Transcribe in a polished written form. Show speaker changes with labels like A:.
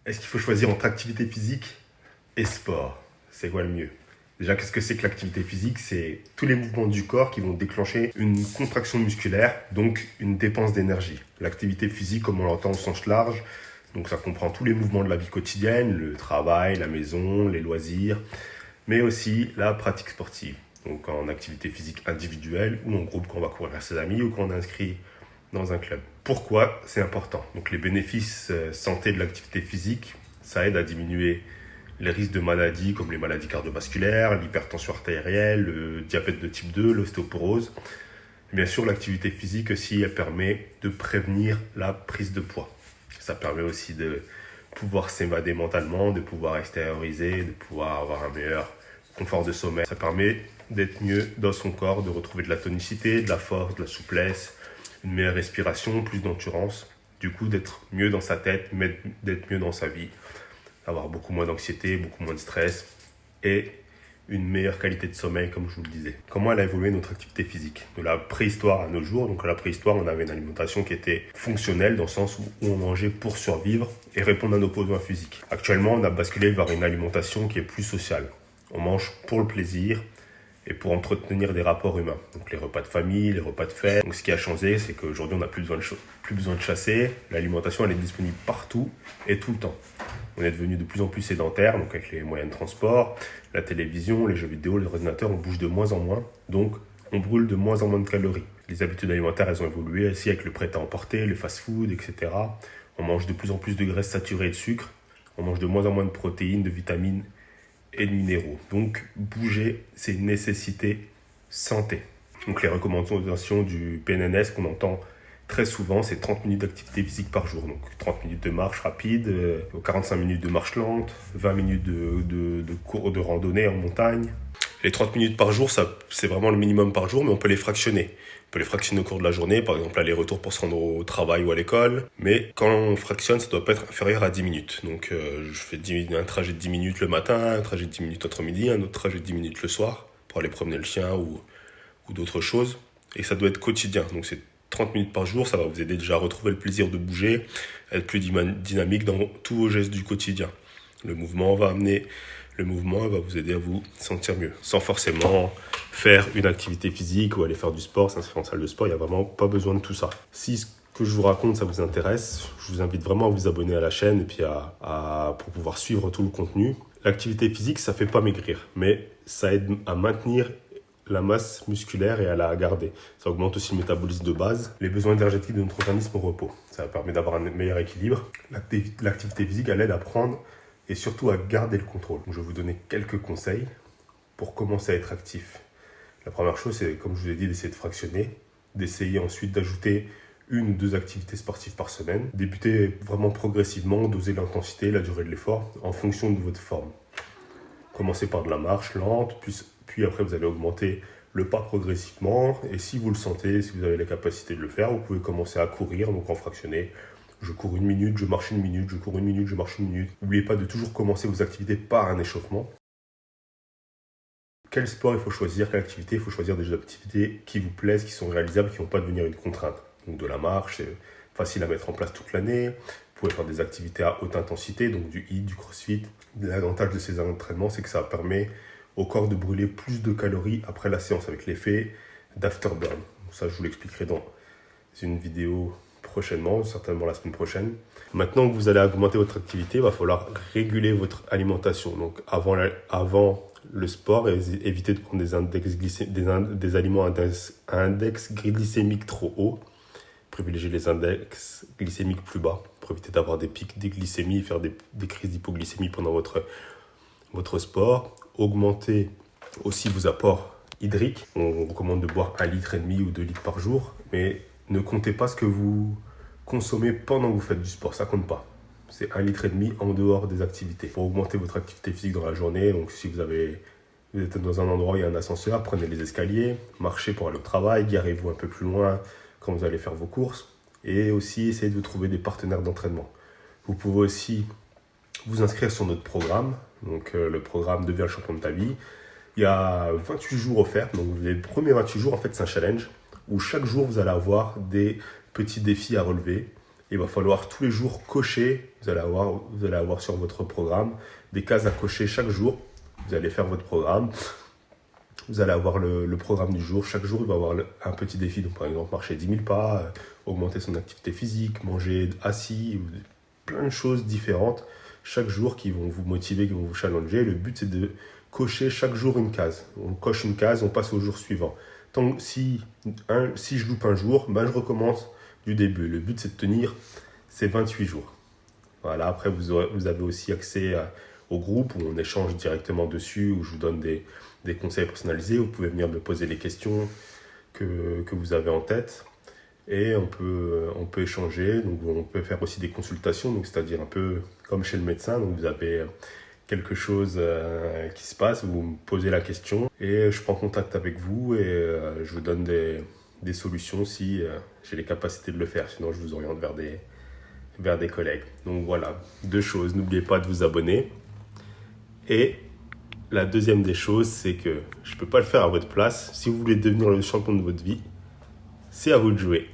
A: Est-ce qu'il faut choisir entre activité physique et sport? C'est quoi le mieux? Déjà, qu'est-ce que c'est que l'activité physique? C'est tous les mouvements du corps qui vont déclencher une contraction musculaire, donc une dépense d'énergie. L'activité physique, comme on l'entend au sens large, donc ça comprend tous les mouvements de la vie quotidienne, le travail, la maison, les loisirs, mais aussi la pratique sportive. Donc en activité physique individuelle ou en groupe quand on va courir à ses amis ou quand on est inscrit dans un club. Pourquoi c'est important? Donc les bénéfices santé de l'activité physique, ça aide à diminuer les risques de maladies comme les maladies cardiovasculaires, l'hypertension artérielle, le diabète de type 2, l'ostéoporose. Et bien sûr, l'activité physique aussi, elle permet de prévenir la prise de poids. Ça permet aussi de pouvoir s'évader mentalement, de pouvoir extérioriser, de pouvoir avoir un meilleur confort de sommeil. Ça permet d'être mieux dans son corps, de retrouver de la tonicité, de la force, de la souplesse, une meilleure respiration, plus d'endurance. Du coup, d'être mieux dans sa tête, d'être mieux dans sa vie, avoir beaucoup moins d'anxiété, beaucoup moins de stress et une meilleure qualité de sommeil, comme je vous le disais. Comment elle a évolué notre activité physique? De la préhistoire à nos jours. Donc à la préhistoire, on avait une alimentation qui était fonctionnelle dans le sens où on mangeait pour survivre et répondre à nos besoins physiques. Actuellement, on a basculé vers une alimentation qui est plus sociale. On mange pour le plaisir et pour entretenir des rapports humains. Donc les repas de famille, les repas de fête. Donc ce qui a changé, c'est qu'aujourd'hui, on n'a plus besoin de chasser. L'alimentation, elle est disponible partout et tout le temps. On est devenu de plus en plus sédentaire, donc avec les moyens de transport, la télévision, les jeux vidéo, les ordinateurs, on bouge de moins en moins, donc on brûle de moins en moins de calories. Les habitudes alimentaires, elles ont évolué aussi avec le prêt-à-emporter, le fast-food, etc. On mange de plus en plus de graisses saturées et de sucre, on mange de moins en moins de protéines, de vitamines et de minéraux. Donc bouger, c'est une nécessité santé. Donc les recommandations du PNNS qu'on entend très souvent, c'est 30 minutes d'activité physique par jour. Donc 30 minutes de marche rapide, 45 minutes de marche lente, 20 minutes de cours de randonnée en montagne. Les 30 minutes par jour, c'est vraiment le minimum par jour, mais on peut les fractionner. On peut les fractionner au cours de la journée, par exemple aller-retour pour se rendre au travail ou à l'école. Mais quand on fractionne, ça ne doit pas être inférieur à 10 minutes. Donc je fais un trajet de 10 minutes le matin, un trajet de 10 minutes entre midi, un autre trajet de 10 minutes le soir pour aller promener le chien ou d'autres choses. Et ça doit être quotidien. Donc c'est 30 minutes par jour, ça va vous aider déjà à retrouver le plaisir de bouger, être plus dynamique dans tous vos gestes du quotidien. Le mouvement va vous aider à vous sentir mieux, sans forcément faire une activité physique ou aller faire du sport, s'inscrire en salle de sport, il n'y a vraiment pas besoin de tout ça. Si ce que je vous raconte, ça vous intéresse, je vous invite vraiment à vous abonner à la chaîne et puis pour pouvoir suivre tout le contenu. L'activité physique, ça ne fait pas maigrir, mais ça aide à maintenir la masse musculaire et à la garder. Ça augmente aussi le métabolisme de base, les besoins énergétiques de notre organisme au repos. Ça permet d'avoir un meilleur équilibre. L'activité physique, elle aide à prendre et surtout à garder le contrôle. Donc, je vais vous donner quelques conseils pour commencer à être actif. La première chose, c'est, comme je vous l'ai dit, d'essayer de fractionner, d'essayer ensuite d'ajouter 1 ou 2 activités sportives par semaine. Débutez vraiment progressivement, dosez l'intensité, la durée de l'effort en fonction de votre forme. Commencez par de la marche lente, puis après vous allez augmenter le pas progressivement. Et si vous le sentez, si vous avez la capacité de le faire, vous pouvez commencer à courir, donc en fractionné. Je cours 1 minute, je marche 1 minute, je cours 1 minute, je marche 1 minute. N'oubliez pas de toujours commencer vos activités par un échauffement. Quel sport il faut choisir, quelle activité? Il faut choisir des activités qui vous plaisent, qui sont réalisables, qui ne vont pas devenir une contrainte. Donc de la marche, c'est facile à mettre en place toute l'année. Vous pouvez faire des activités à haute intensité, donc du HIIT, du crossfit. L'avantage de ces entraînements, c'est que ça permet au corps de brûler plus de calories après la séance avec l'effet d'afterburn. Ça, je vous l'expliquerai dans une vidéo prochainement, certainement la semaine prochaine. Maintenant que vous allez augmenter votre activité, il va falloir réguler votre alimentation. Donc avant le sport, évitez de prendre des aliments à index glycémique trop haut. Privilégiez les index glycémiques plus bas pour éviter d'avoir des pics de glycémie, faire des crises d'hypoglycémie pendant votre sport. Augmentez aussi vos apports hydriques. On recommande de boire 1,5 litre ou 2 litres par jour, mais ne comptez pas ce que vous consommez pendant que vous faites du sport, ça compte pas. C'est 1,5 litre en dehors des activités. Pour augmenter votre activité physique dans la journée, donc si vous êtes dans un endroit où il y a un ascenseur, prenez les escaliers, marchez pour aller au travail, garez-vous un peu plus loin quand vous allez faire vos courses, et aussi essayez de trouver des partenaires d'entraînement. Vous pouvez aussi vous inscrire sur notre programme, donc le programme Deviens le champion de ta vie. Il y a 28 jours offerts, donc les premiers 28 jours, en fait, c'est un challenge où chaque jour, vous allez avoir des petits défis à relever Il va falloir tous les jours cocher, vous allez avoir sur votre programme des cases à cocher chaque jour. Vous allez faire votre programme, vous allez avoir le programme du jour. Chaque jour, il va y avoir un petit défi. Donc, par exemple, marcher 10 000 pas, augmenter son activité physique, manger assis, plein de choses différentes chaque jour qui vont vous motiver, qui vont vous challenger. Le but, c'est de cocher chaque jour une case. On coche une case, on passe au jour suivant. Si je loupe un jour, je recommence du début. Le but, c'est de tenir ces 28 jours. Voilà, après, vous avez aussi accès au groupe où on échange directement dessus, où je vous donne des conseils personnalisés. Vous pouvez venir me poser les questions que vous avez en tête et on peut échanger. Donc, on peut faire aussi des consultations, donc c'est-à-dire un peu comme chez le médecin. Donc, vous avez quelque chose qui se passe, vous me posez la question et je prends contact avec vous et je vous donne des solutions si j'ai les capacités de le faire. Sinon, je vous oriente vers des collègues. Donc voilà, 2 choses. N'oubliez pas de vous abonner. Et la deuxième des choses, c'est que je ne peux pas le faire à votre place. Si vous voulez devenir le champion de votre vie, c'est à vous de jouer.